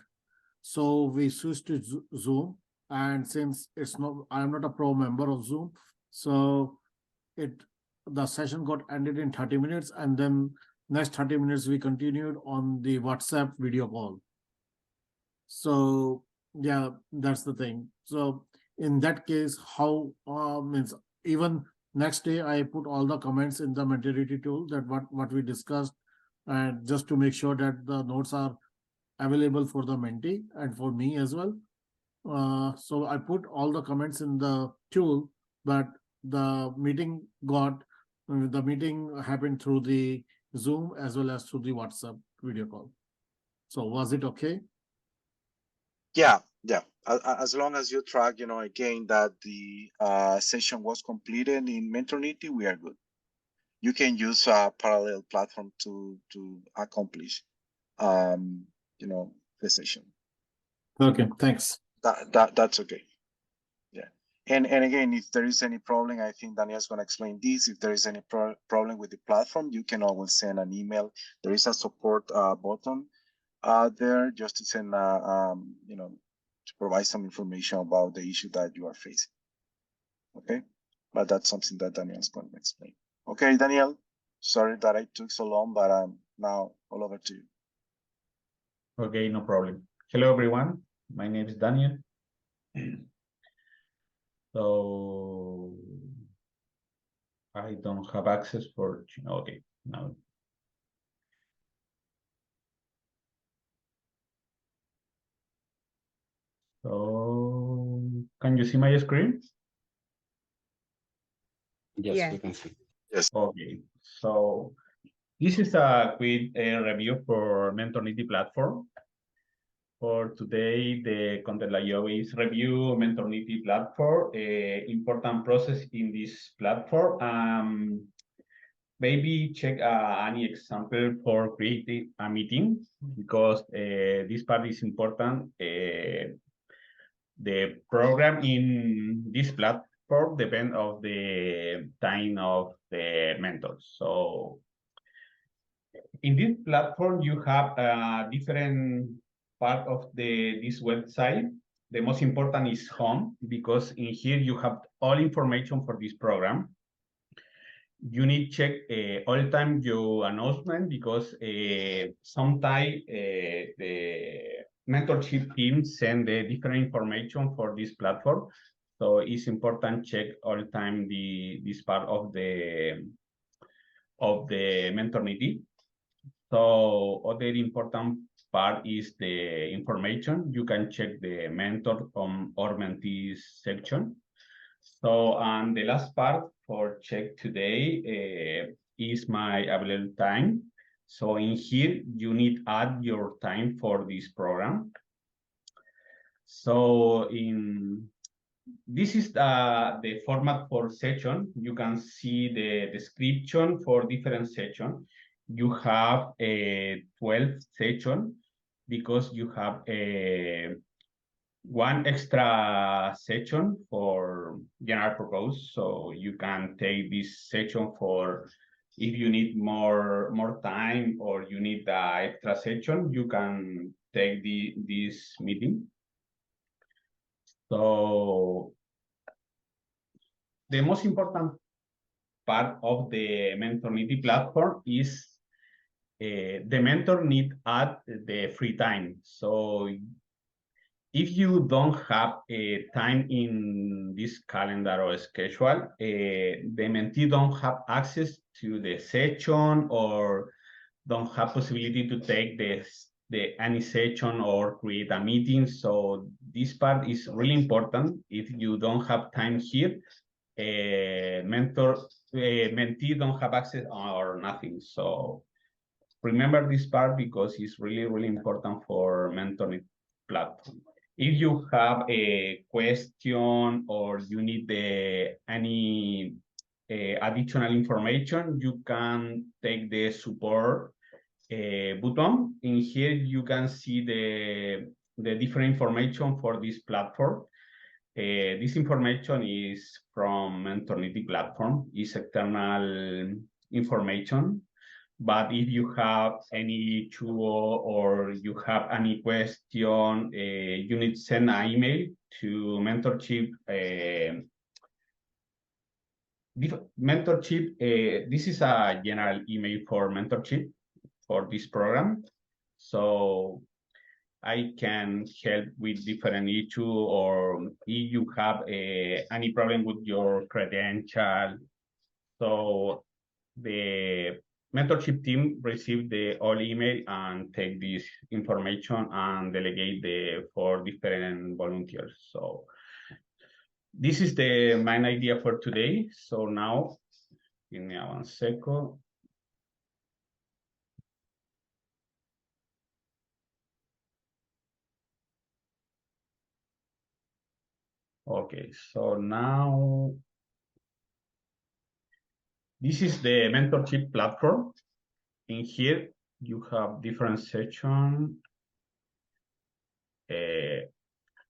So we switched to Zoom, and since I'm not a pro member of Zoom, so the session got ended in 30 minutes, and then next 30 minutes we continued on the WhatsApp video call. So yeah, that's the thing. So in that case, how means even next day I put all the comments in the Mentority tool that what we discussed, and just to make sure that the notes are available for the mentee and for me as well. So I put all the comments in the tool, but the meeting happened through the Zoom as well as through the WhatsApp video call. So was it okay? Yeah. As long as you track, again, that the session was completed in Mentority, we are good. You can use a parallel platform to accomplish, the session. Okay, thanks. That's okay. Yeah. And again, if there is any problem, I think Daniel's going to explain this. If there is any problem with the platform, you can always send an email. There is a support button there just to send, to provide some information about the issue that you are facing. Okay. But that's something that Daniel's going to explain. Okay, Daniel, sorry that I took so long, but now all over to you. Okay, no problem. Hello, everyone. My name is Daniel. So I don't have access for, okay, now. So can you see my screen? Yes. We can see. Yes. Okay, so this is a quick review for Mentority platform. For today, the content layout is review Mentority platform, important process in this platform. Maybe check any example for creating a meeting, because this part is important. The program in this platform depends on the time of the mentors. So in this platform, you have a different part of this website. The most important is home, because in here you have all information for this program. You need to check all the time your announcement, because sometimes the mentorship team send the different information for this platform. So it's important check all the time this part of the mentority. So other important part is the information. You can check the mentor or mentee section. So, and the last part for check today is my available time. So in here, you need add your time for this program. So this is the format for session. You can see the description for different sessions. You have a 12 session, because you have one extra session for general purpose. So you can take this session for if you need more time, or you need the extra session, you can take this meeting. So the most important part of the Mentority platform is the mentor need add the free time. So if you don't have a time in this calendar or schedule, the mentee don't have access to the session, or don't have possibility to take any session or create a meeting. So this part is really important. If you don't have time here, mentee don't have access or nothing. So remember this part, because it's really, really important for mentoring platform. If you have a question or you need any additional information, you can take the support button. In here, you can see the different information for this platform. This information is from Mentorship platform, is external information. But if you have any issue or you have any question, you need to send an email to Mentorship. Mentorship, this is a general email for Mentorship for this program. So I can help with different issue, or if you have any problem with your credential. So the mentorship team receive the all email and take this information and delegate for different volunteers. So this is the main idea for today. So now, give me 1 second. Okay, so now this is the mentorship platform. In here, you have different sections.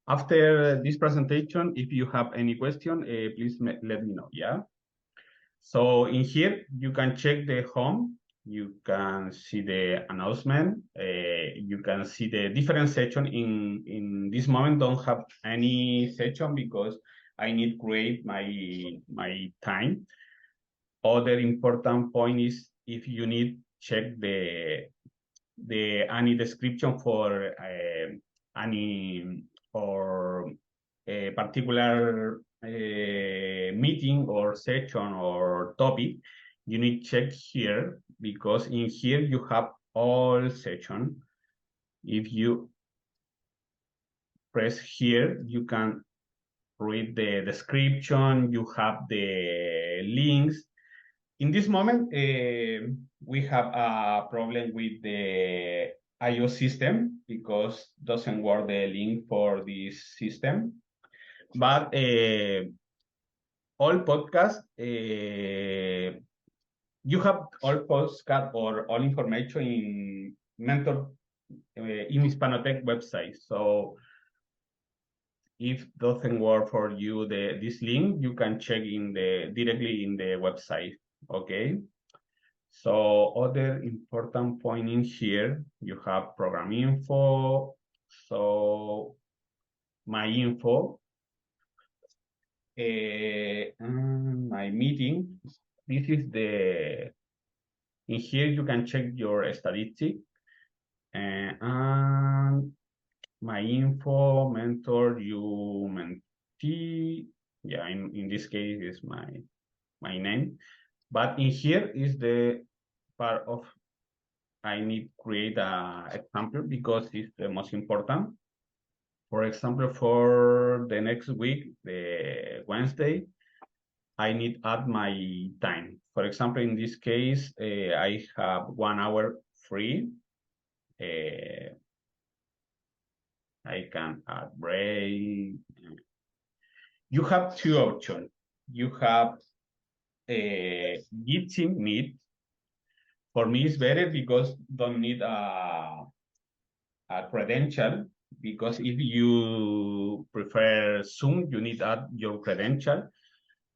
After this presentation, if you have any question, please let me know, yeah? So in here, you can check the home. You can see the announcement. You can see the different section. In this moment, don't have any section because I need to create my time. Other important point is if you need check the any description for any or a particular meeting or section or topic, you need to check here because in here you have all section. If you press here, you can read the description, you have the links. In this moment, we have a problem with the iOS system because doesn't work the link for this system. But all podcasts, you have all podcasts or all information in in Hispanotech website. So if doesn't work for you this link, you can check directly in the website. Okay. So other important point in here, you have program info. So my info, my meeting. This is in here you can check your statistic and my info, mentor, you, mentee. Yeah, in this case is my name. But in here is the part of I need to create an example because it's the most important. For example, for the next week, the Wednesday, I need to add my time. For example, in this case, I have 1 hour free. I can add break. You have 2 options. You have a Git Meet. For me, it's better because don't need a credential. Because if you prefer Zoom, you need to add your credential.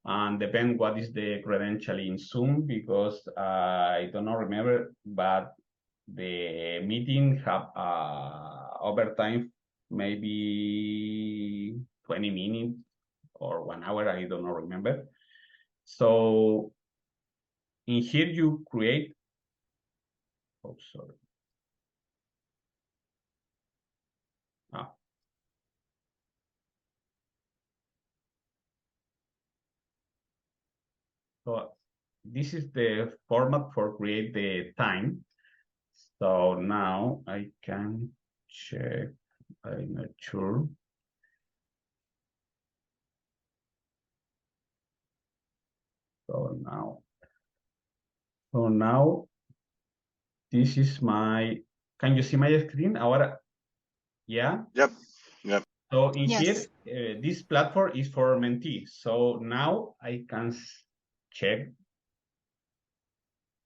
And depend what is the credential in Zoom because I don't know remember, but the meeting have overtime maybe 20 minutes or 1 hour, I don't know remember. So in here you create, oh sorry. So this is the format for create the time. So now I can check, I'm not sure. So now this is can you see my screen? Ahora, yeah? Yep. So in Yes. here, this platform is for mentees. So now I can check.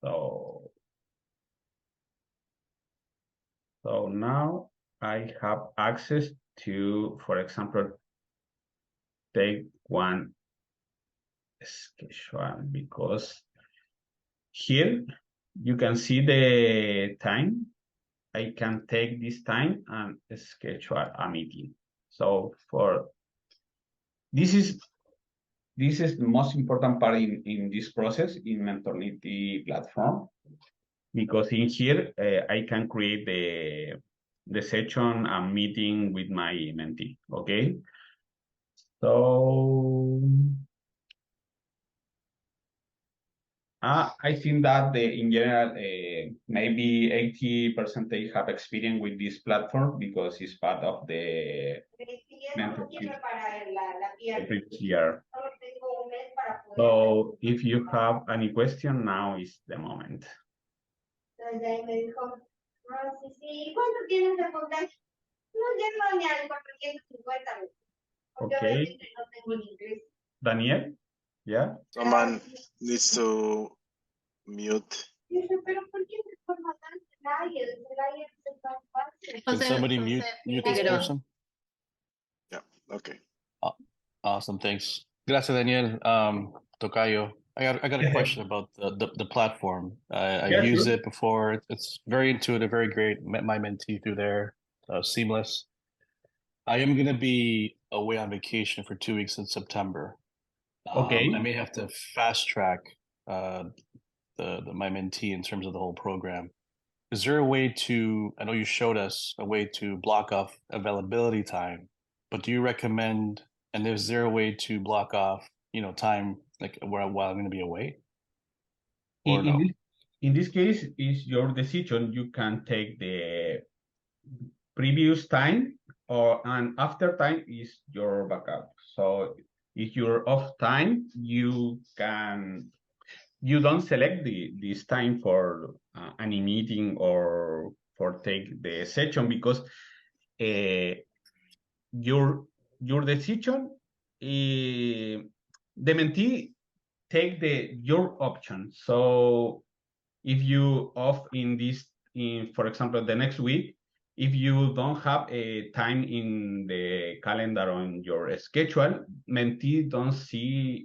So So now I have access to, for example, take one schedule, because here you can see the time. I can take this time and schedule a meeting. So for this is the most important part in this process in Mentorship platform, because in here I can create the session and meeting with my mentee. Okay, so I think that in general maybe 80% they have experience with this platform because it's part of the mentorship the previous year. So if you have any question, now is the moment. Okay. Daniel, yeah. Someone needs to mute. Can somebody mute this person? Yeah. Okay. Awesome, thanks. Gracias, Daniel. Tocayo, I got a question about the platform. I've Yeah, used sure. it before. It's very intuitive, very great. Met my mentee through there, seamless. I am gonna be away on vacation for 2 weeks in September. Okay. I may have to fast track my mentee in terms of the whole program. Is there a way to, I know you showed us a way to block off availability time, but do you recommend, and is there a way to block off, time like while I'm going to be away? Or no? In this case, is your decision. You can take the previous time and after time is your backup. So if you're off time, you don't select this time for any meeting or for take the session, because your decision, the mentee take your option. So if you off for example, the next week, if you don't have a time in the calendar on your schedule, mentee don't see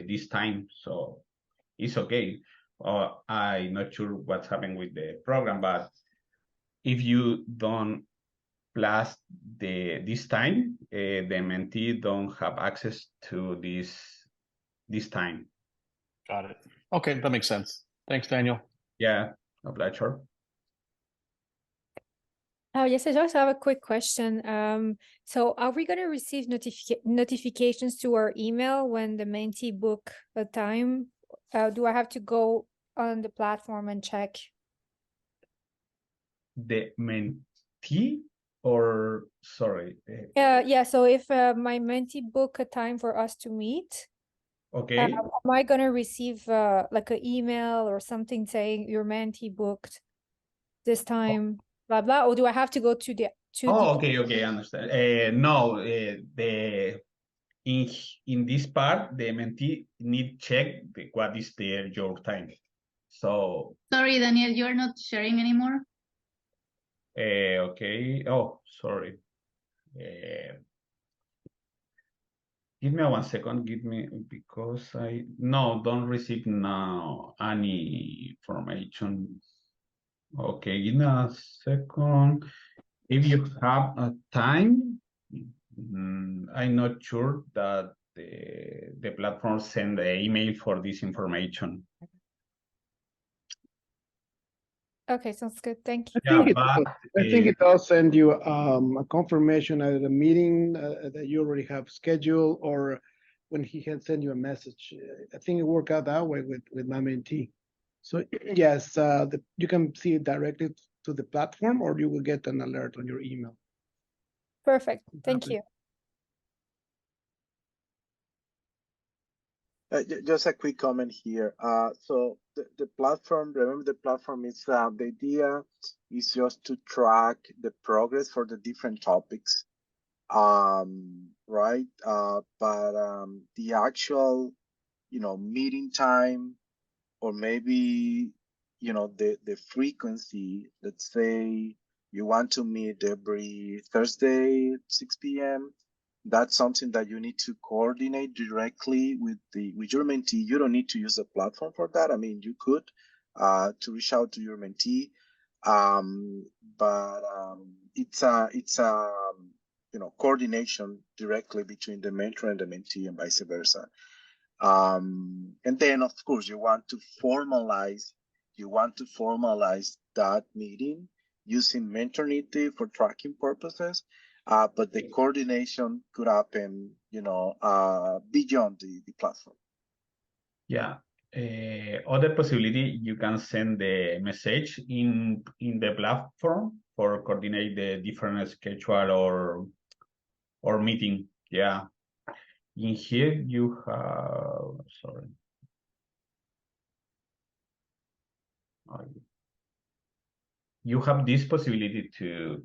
this time, so it's okay. I'm not sure what's happening with the program, but if you don't plus this time, the mentee don't have access to this time. Got it. Okay, that makes sense. Thanks, Daniel. Yeah, a pleasure. Oh, yes, I just have a quick question. So are we going to receive notifications to our email when the mentee book a time? Do I have to go on the platform and check? The mentee, or sorry? Yeah, so if my mentee book a time for us to meet, Okay. am I going to receive like an email or something saying your mentee booked this time, blah, blah, or do I have to go to the Okay, understand. No, in this part, the mentee need check what is your time. So Sorry, Daniel, you're not sharing anymore. okay. Oh, sorry. Give me 1 second. Because don't receive now any information. Okay, give me a second. If you have a time, I'm not sure that the platform send the email for this information. Okay, sounds good. Thank you. Yeah, I think it does send you a confirmation at a meeting that you already have scheduled, or when he can send you a message. I think it worked out that way with my mentee. So yes, you can see it directly to the platform, or you will get an alert on your email. Perfect. Thank you. Just a quick comment here. So the platform, remember the platform is, the idea is just to track the progress for the different topics, right? But the actual, meeting time, or maybe, the frequency, let's say, You want to meet every Thursday, 6 p.m. That's something that you need to coordinate directly with your mentee. You don't need to use a platform for that. I mean, you could to reach out to your mentee, but it's a coordination directly between the mentor and the mentee and vice versa. And then of course you want to formalize that meeting using Mentornity for tracking purposes, but the coordination could happen beyond the platform. Yeah. Other possibility, you can send the message in the platform for coordinate the different schedule or meeting. Yeah. In here you have, sorry. You have this possibility to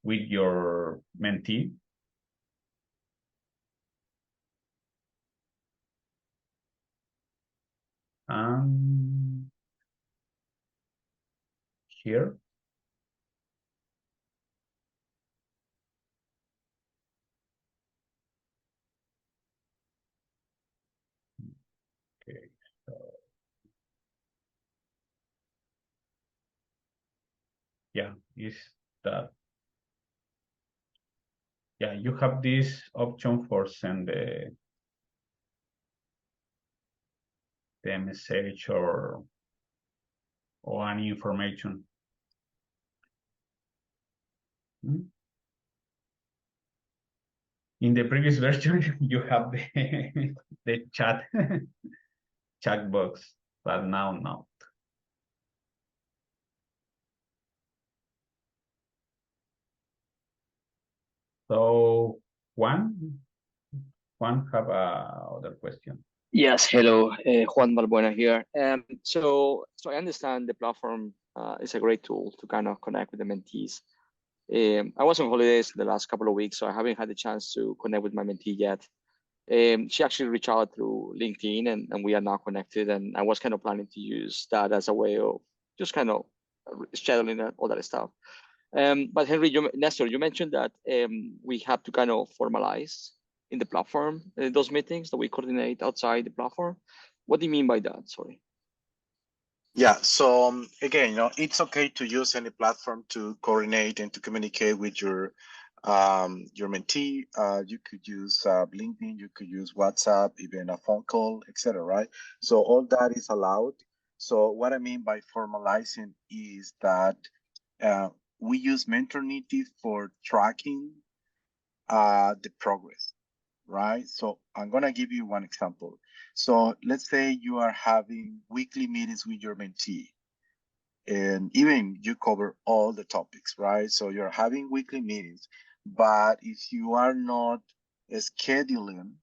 with your mentee. Here. Okay. So, yeah, is that. Yeah, you have this option for send the message or any information. In the previous version, you have the chat box, but now not. So Juan have other question. Yes, hello, Juan Balbuena here. So I understand the platform is a great tool to kind of connect with the mentees. I was on holidays the last couple of weeks, so I haven't had the chance to connect with my mentee yet. She actually reached out through LinkedIn, and we are now connected. And I was kind of planning to use that as a way of just kind of scheduling all that stuff. But Henry, Nestor, you mentioned that we have to kind of formalize in the platform those meetings that we coordinate outside the platform. What do you mean by that? Sorry. Yeah, so again, it's okay to use any platform to coordinate and to communicate with your mentee. You could use LinkedIn, you could use WhatsApp, even a phone call, etc. Right? So all that is allowed. So what I mean by formalizing is that we use Mentornity for tracking the progress, right? So I'm gonna give you one example. So let's say you are having weekly meetings with your mentee, and even you cover all the topics, right? So you're having weekly meetings, but if you are not scheduling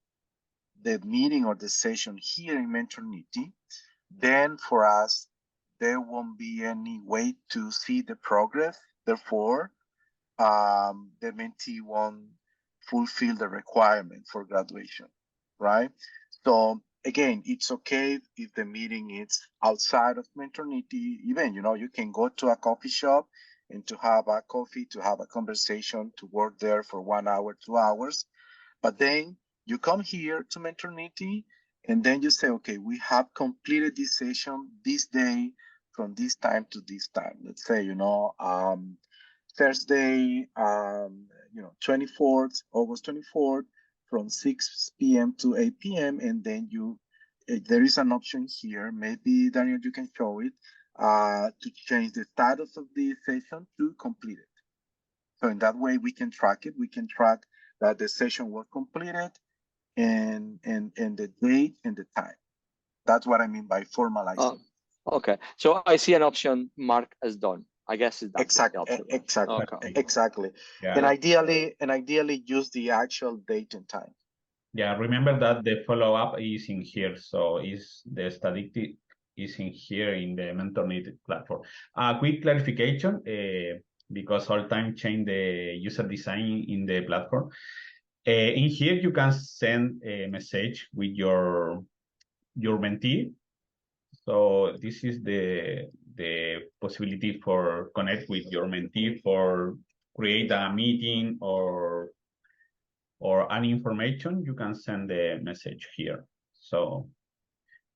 the meeting or the session here in Mentornity, then for us, there won't be any way to see the progress. Therefore, the mentee won't fulfill the requirement for graduation, right? So again, it's okay if the meeting is outside of Mentornity. Even, you can go to a coffee shop and to have a coffee, to have a conversation, to work there for 1 hour, 2 hours. But then you come here to Mentornity, and then you say, okay, we have completed this session this day from this time to this time. Let's say, Thursday, 24th, August 24th, from 6 p.m. to 8 p.m. And then there is an option here. Maybe, Daniel, you can show it to change the status of the session to completed. So in that way, we can track it. We can track that the session was completed and the date and the time. That's what I mean by formalizing. Okay. So I see an option marked as done. I guess it's exactly. Okay. Exactly. Yeah. And ideally use the actual date and time. Yeah, remember that the follow-up is in here. So is the statistic is in here in the Mentornity platform. Quick clarification, because all time change the user design in the platform. In here, you can send a message with your mentee. So this is the the possibility for connect with your mentee, for create a meeting or any information, you can send the message here. So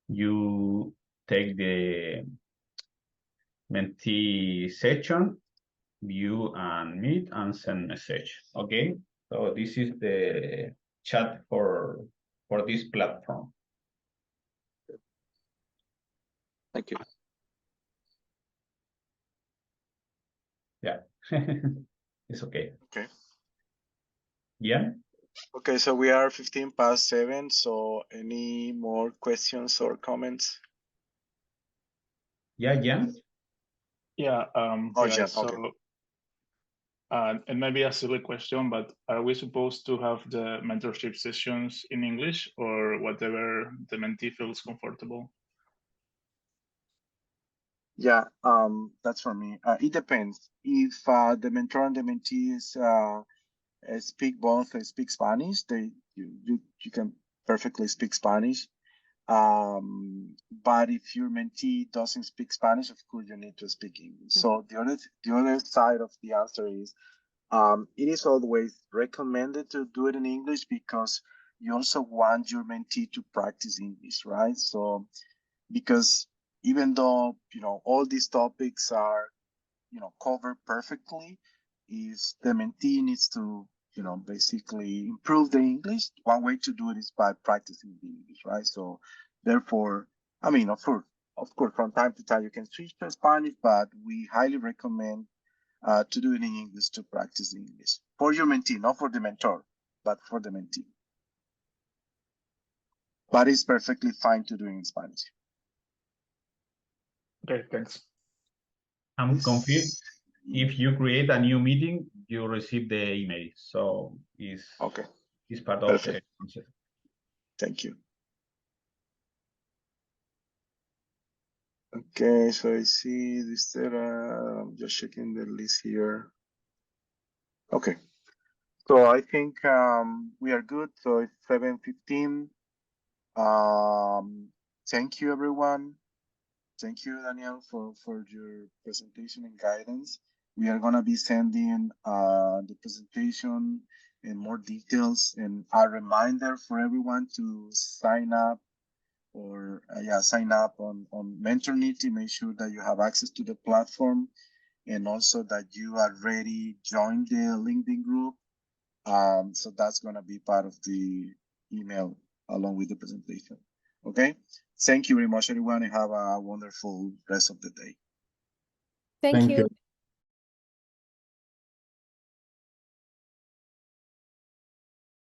you take the mentee section, view and meet and send message. Okay, so this is the chat for this platform. Thank you. Yeah, it's okay. Okay. Yeah. Okay, so we are 15 past 7. So any more questions or comments? Yeah, yeah. Yeah, Oh, yeah, Jan, so, okay. and maybe a silly question, but are we supposed to have the mentorship sessions in English or whatever the mentee feels comfortable? Yeah, that's for me. It depends. If the mentor and the mentees speak speak Spanish, you can perfectly speak Spanish. But if your mentee doesn't speak Spanish, of course you need to speak English. So the other side of the answer is it is always recommended to do it in English because you also want your mentee to practice English, right? So because even though all these topics are covered perfectly, if the mentee needs to basically improve the English, one way to do it is by practicing the English, right? So therefore, I mean, of course from time to time you can switch to Spanish, but we highly recommend to do it in English to practice English for your mentee, not for the mentor, but for the mentee. But it's perfectly fine to do it in Spanish. Okay, thanks. I'm confused. If you create a new meeting, you receive the email. So it's okay. It's part of Perfect. the concept. Thank you. Okay, so I see this there. I'm just checking the list here. Okay. So I think we are good. So it's 7:15. Thank you, everyone. Thank you, Daniel, for your presentation and guidance. We are gonna be sending the presentation and more details and a reminder for everyone to sign up or sign up on Mentornity. Make sure that you have access to the platform and also that you already joined the LinkedIn group. So that's gonna be part of the email along with the presentation. Okay. Thank you very much, everyone, and have a wonderful rest of the day. Thank you.